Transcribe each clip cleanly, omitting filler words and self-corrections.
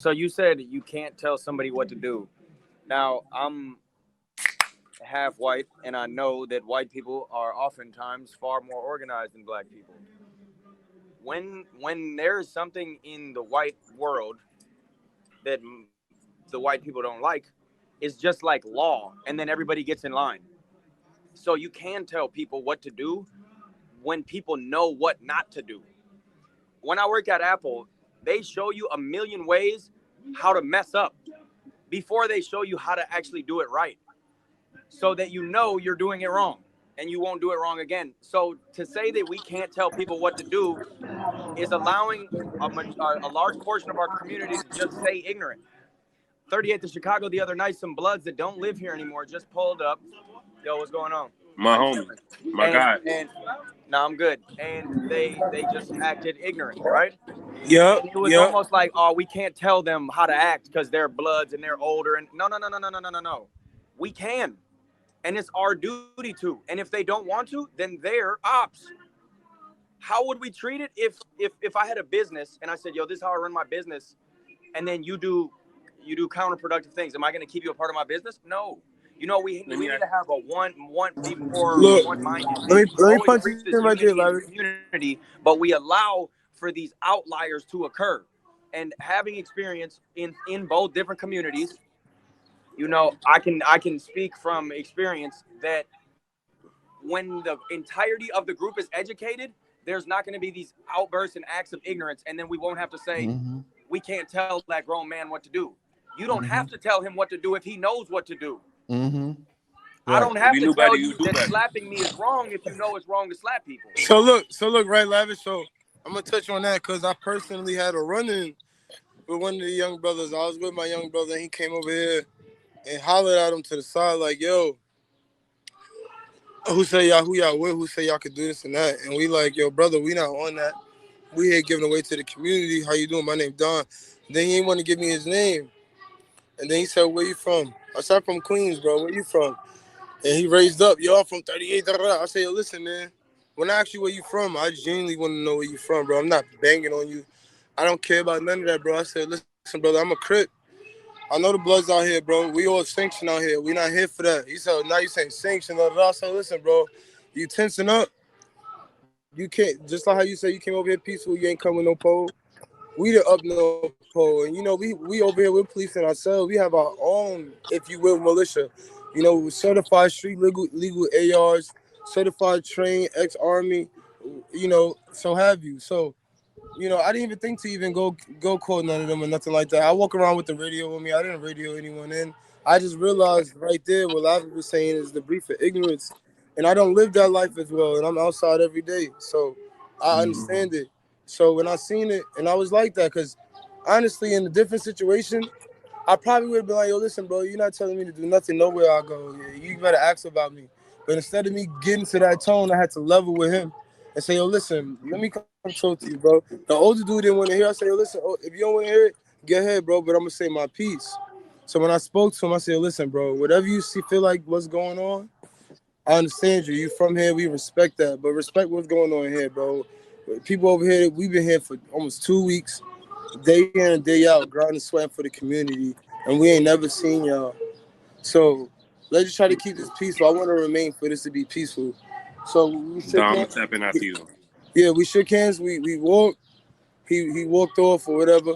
So you said you can't tell somebody what to do. Now, I'm half white, and I know that white people are oftentimes far more organized than black people. When there is something in the white world that the white people don't like, it's just like law, and then everybody gets in line. So you can tell people what to do when people know what not to do. When I work at Apple, they show you a million ways how to mess up before they show you how to actually do it right, so that you know you're doing it wrong and you won't do it wrong again. So to say that we can't tell people what to do is allowing a large portion of our community to just stay ignorant. 38th of Chicago the other night, some bloods that don't live here anymore just pulled up. Yo, what's going on? My homie, my guy. And no, I'm good. And they just acted ignorant, right? Yep. And it was almost like, oh, we can't tell them how to act because they're bloods and they're older. And no. We can. And it's our duty to. And if they don't want to, then they're ops. How would we treat it if I had a business and I said, yo, this is how I run my business, and then you do counterproductive things? Am I going to keep you a part of my business? No. You know, we need to have a one mind. Let me punch you right there, Larry. Community, but we allow for these outliers to occur. And having experience in both different communities, you know, I can speak from experience that when the entirety of the group is educated, there's not going to be these outbursts and acts of ignorance, and then we won't have to say we can't tell that grown man what to do. You don't have to tell him what to do if he knows what to do. Right. I don't have to tell you that slapping me is wrong if you know it's wrong to slap people. So look, right, Lavish. So I'm gonna touch on that because I personally had a run-in with one of the young brothers. I was with my young brother, and he came over here and hollered at him to the side like, "Yo, who y'all with? Who say y'all could do this and that?" And we like, "Yo, brother, we not on that. We here giving away to the community. How you doing? My name Don." Then he didn't want to give me his name. And then he said, "Where you from?" I said, "I'm from Queens, bro. Where you from?" And he raised up, "Yo, I'm from 38. Da, da, da." I said, "Yo, listen, man. When I ask you where you from, I genuinely want to know where you from, bro. I'm not banging on you. I don't care about none of that, bro." I said, "Listen, brother, I'm a Crip. I know the Bloods out here, bro. We all sanctioned out here. We not here for that." He said, "Now you saying sanction." Da, da, da. I said, "Listen, bro, you tensing up. You can't, just like how you say you came over here peaceful, you ain't come with no pole. We the up no pole. And, you know, we over here, we're policing ourselves. We have our own, if you will, militia. You know, certified street legal ARs, certified trained ex-Army, you know, so have you. So, you know, I didn't even think to even go call none of them or nothing like that. I walk around with the radio with me. I didn't radio anyone in. I just realized right there what Lavi was saying is the brief of ignorance. And I don't live that life as well. And I'm outside every day. So I understand it. So when I seen it, and I was like that, because honestly, in a different situation, I probably would have been like, "Yo, listen, bro, you're not telling me to do nothing nowhere I go. You better ask about me." But instead of me getting to that tone, I had to level with him and say, "Yo, listen, let me come talk to you, bro." The older dude didn't want to hear. I said, "Yo, listen, if you don't want to hear it, get ahead, bro, but I'm going to say my piece." So when I spoke to him, I said, "Yo, listen, bro, whatever you feel like what's going on, I understand you. You from here, we respect that. But respect what's going on here, bro. People over here, we've been here for almost 2 weeks, day in and day out, grinding sweat for the community, and we ain't never seen y'all. So let's just try to keep this peaceful. I want to remain for this to be peaceful." So we shook hands. I'm tapping after you. Yeah, we shook hands. We walked. He walked off or whatever.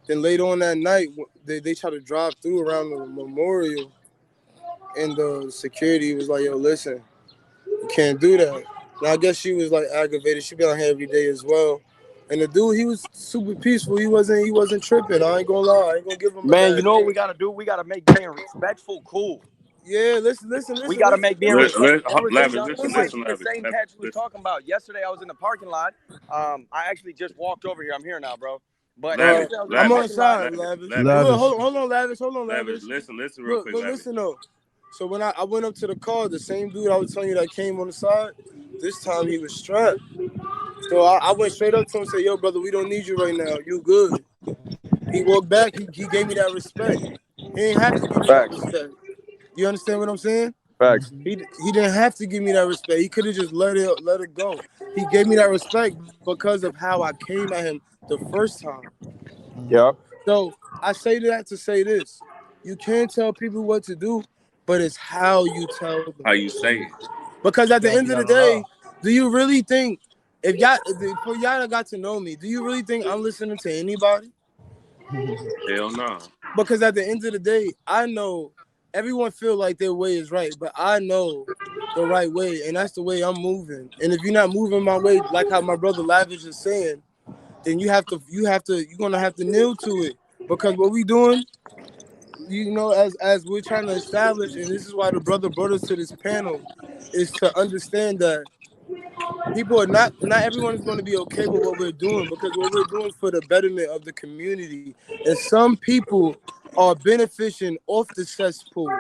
Then later on that night, they tried to drive through around the memorial, and the security was like, "Yo, listen, you can't do that." And I guess she was like aggravated. She been out here every day as well. And the dude, he was super peaceful. He wasn't tripping. I ain't gonna lie. I ain't gonna give him. Man, you know what we gotta do? We gotta make being respectful cool. Yeah, listen. We gotta make being respectful. Listen. The same catch we was talking about yesterday. I was in the parking lot. I actually just walked over here. I'm here now, bro. But I'm on the side, Lavish. Hold on, Lavish. Listen real quick, Lavish. Listen though. So when I went up to the car, the same dude I was telling you that came on the side, this time he was strapped. So I went straight up to him and said, "Yo, brother, we don't need you right now. You good." He walked back. He gave me that respect. He didn't have to give me that respect. You understand what I'm saying? Facts. He didn't have to give me that respect. He could have just let it go. He gave me that respect because of how I came at him the first time. Yeah. So I say that to say this: you can't tell people what to do, but it's how you tell them How what you to say do. it? Because at the Gotta end be of the Allah. day, do you really think for y'all that got to know me, do you really think I'm listening to anybody? Hell no. Because at the end of the day, I know everyone feel like their way is right, but I know the right way, and that's the way I'm moving. And if you're not moving my way, like how my brother Lavish is saying, then you're gonna have to kneel to it. Because what we doing, as we're trying to establish, and this is why the brother brought us to this panel, is to understand that people are not everyone is going to be okay with what we're doing, because what we're doing is for the betterment of the community, and some people are benefiting off the cesspool.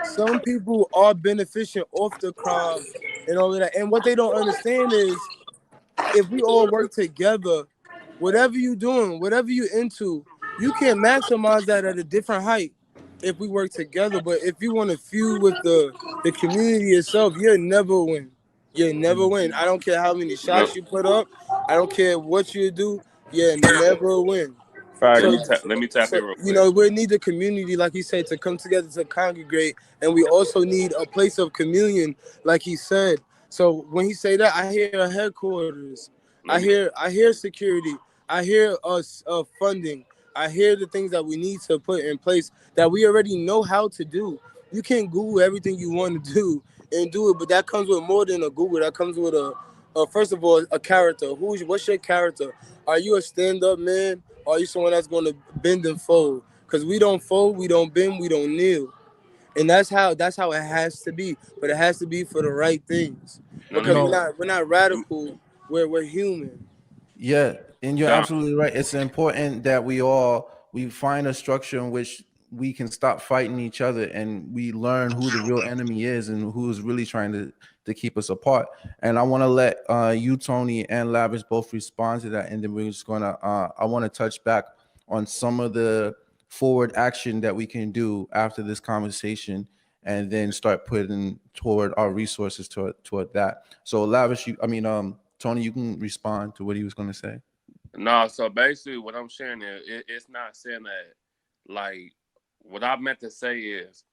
Some people are benefiting off the crime and all of that, and what they don't understand is, if we all work together, whatever you doing, whatever you into, you can maximize that at a different height if we work together. But if you want to feud with the community itself, you'll never win. You'll never win. I don't care how many No. shots you put up. I don't care what you do. You'll never win. Let So, me let me tap so in real quick. we need the community, like he said, to come together to congregate, and we also need a place of communion, like he said. So when he say that, I hear headquarters, Let me I hear security, I hear us funding, I hear the things that we need to put in place that we already know how to do. You can't Google everything you want to do and do it, but that comes with more than a Google. That comes with first of all, a character. What's your character? Are you a stand-up man? Or are you someone that's going to bend and fold? Because we don't fold, we don't bend, we don't kneel, and that's how it has to be. But it has to be for the right things, no. Let because me. we're not radical. We're human. Yeah, and you're Don. absolutely right. It's important that we find a structure in which we can stop fighting each other and we learn who the real enemy is and who is really trying to keep us apart. And I want to let you, Tony, and Lavish both respond to that, and then we're just gonna I want to touch back on some of the forward action that we can do after this conversation, and then start putting toward our resources toward that. So Lavish, Tony, you can respond to what he was going to say. No, so basically what I'm sharing is it's not saying that, like, what I meant to say is,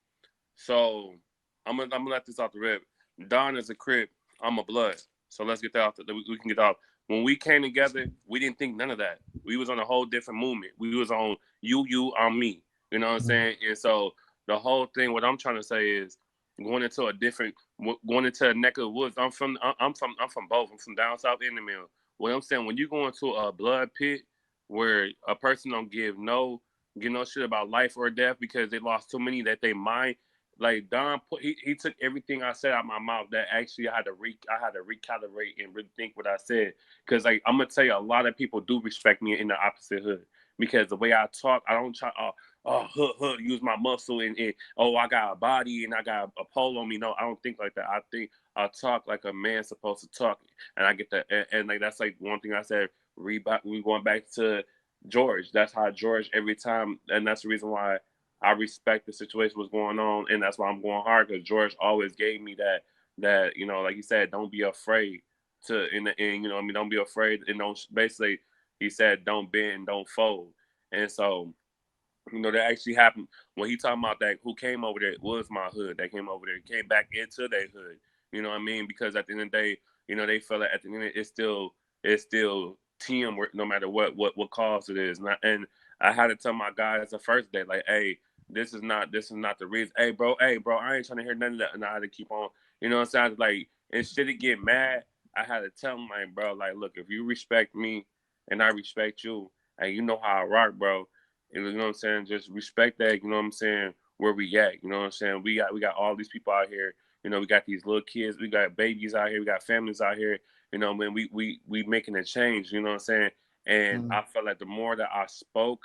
so I'm gonna let this off the rip. Don is a Crip, I'm a Blood. So let's get that off we can get off. When we came together, we didn't think none of that. We was on a whole different movement. We was on you, I'm me. You know what I'm saying? And so the whole thing, what I'm trying to say is going into a neck of the woods. I'm from both. I'm from down south in the mill. What I'm saying, when you go into a blood pit where a person don't give no shit about life or death because they lost too many that they mind. Like Don he took everything I said out of my mouth that actually I had to recalibrate and really think what I said. Cause like I'm gonna tell you, a lot of people do respect me in the opposite hood because the way I talk, I don't try use my muscle and oh, I got a body and I got a pole on me. No, I don't think like that. I think I talk like a man's supposed to talk, and I get that. And like that's like one thing I said. We going back to George. That's how George every time, and that's the reason why I respect the situation was going on, and that's why I'm going hard because George always gave me that like you said, don't be afraid to and don't be afraid and don't basically he said don't bend, don't fold, and so that actually happened when he talking about that. Who came over there was my hood. That came over there, came back into their hood. You know what I mean? Because at the end of the day, they feel like at the end it's still teamwork, no matter what cause it is. And I had to tell my guys the first day, like, hey, this is not the reason. Hey, bro, I ain't trying to hear none of that. And I had to keep on. You know what I'm saying? Like, instead of get mad, I had to tell him, like, bro, like, look, if you respect me and I respect you, and you know how I rock, bro. And you know what I'm saying? Just respect that, you know what I'm saying, where we at. You know what I'm saying? We got all these people out here. We got these little kids, we got babies out here, we got families out here, when we making a change, you know what I'm saying? And Mm. I felt like the more that I spoke,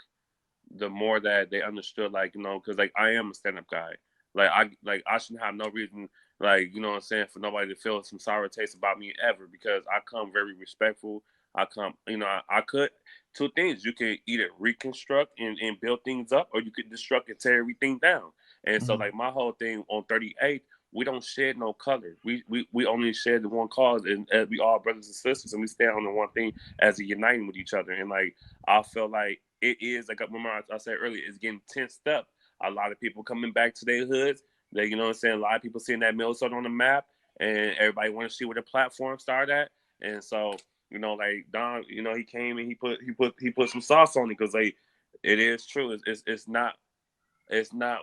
the more that they understood, like, because like I am a stand-up guy. I shouldn't have no reason, like, you know what I'm saying, for nobody to feel some sour taste about me ever, because I come very respectful. I come, I could two things. You can either reconstruct and build things up, or you could destruct and tear everything down. And so, like, my whole thing on 38, we don't shed no color. We only shed the one cause, and we all brothers and sisters, and we stand on the one thing as a uniting with each other. And like I feel like it is like remember I said earlier, it's getting tensed up. A lot of people coming back to their hoods. They, you know what I'm saying? A lot of people seeing that Minnesota on the map, and everybody want to see where the platform started at. And so, you know, like Don, you know, he came and he put some sauce on it because like it is true. It's not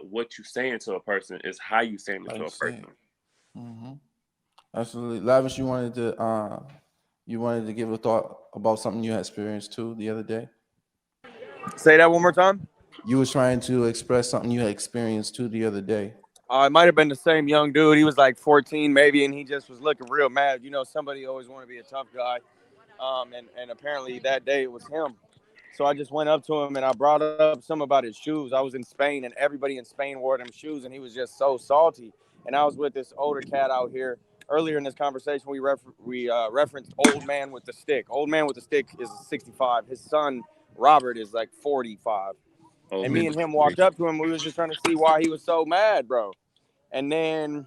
what you saying to a person. It's how you saying it Like to you a say. person. Mm-hmm. Absolutely. Lavish, you wanted to give a thought about something you had experienced too the other day. Say that one more time. You were trying to express something you had experienced too the other day. It might have been the same young dude. He was like 14 maybe, and he just was looking real mad. You know, somebody always want to be a tough guy. And apparently that day it was him. So I just went up to him and I brought up some about his shoes. I was in Spain and everybody in Spain wore them shoes, and he was just so salty. And I was with this older cat out here. Earlier in this conversation, we referenced Old Man with the Stick. Old Man with the Stick is 65. His son Robert is like 45. Oh And man, me and him walked up to him. We was just trying to see why he was so mad, bro. And then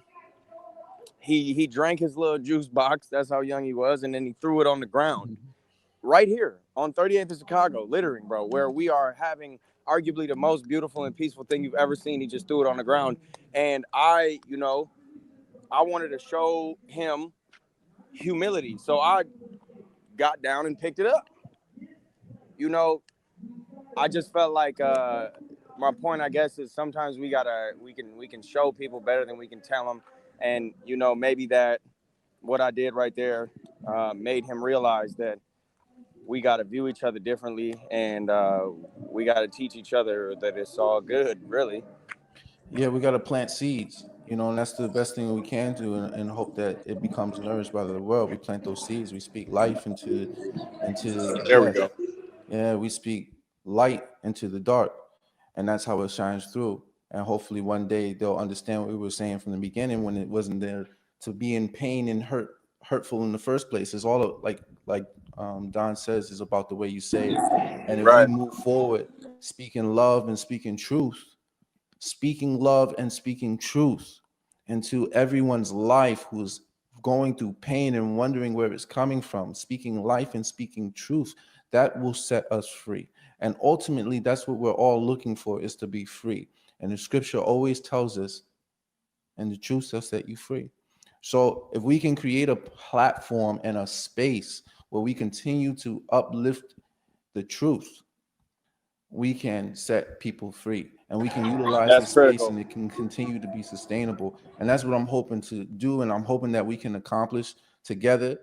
he drank his little juice box. That's how young he was, and then he threw it on the ground right here on 38th of Chicago, littering, bro, where we are having arguably the most beautiful and peaceful thing you've ever seen. He just threw it on the ground. And I wanted to show him humility. So I got down and picked it up. You know, I just felt like my point, I guess, is sometimes we can show people better than we can tell them. And, maybe that what I did right there made him realize that we got to view each other differently, and we got to teach each other that it's all good, really. Yeah, we got to plant seeds, and that's the best thing we can do, and hope that it becomes nourished by the world. We plant those seeds. We speak life into There we death. go. Yeah, we speak light into the dark, and that's how it shines through. And hopefully, one day they'll understand what we were saying from the beginning when it wasn't there to be in pain and hurtful in the first place. It's all like Don says, is about the way you say it. And if we Right. move forward, speaking love and speaking love and speaking truth into everyone's life who's going through pain and wondering where it's coming from, speaking life and speaking truth, that will set us free. And ultimately, that's what we're all looking for, is to be free. And the scripture always tells us, and the truth shall set you free. So if we can create a platform and a space where we continue to uplift the truth, we can set people free, and we can utilize the That's space, critical. and it can continue to be sustainable. And that's what I'm hoping to do, and I'm hoping that we can accomplish together.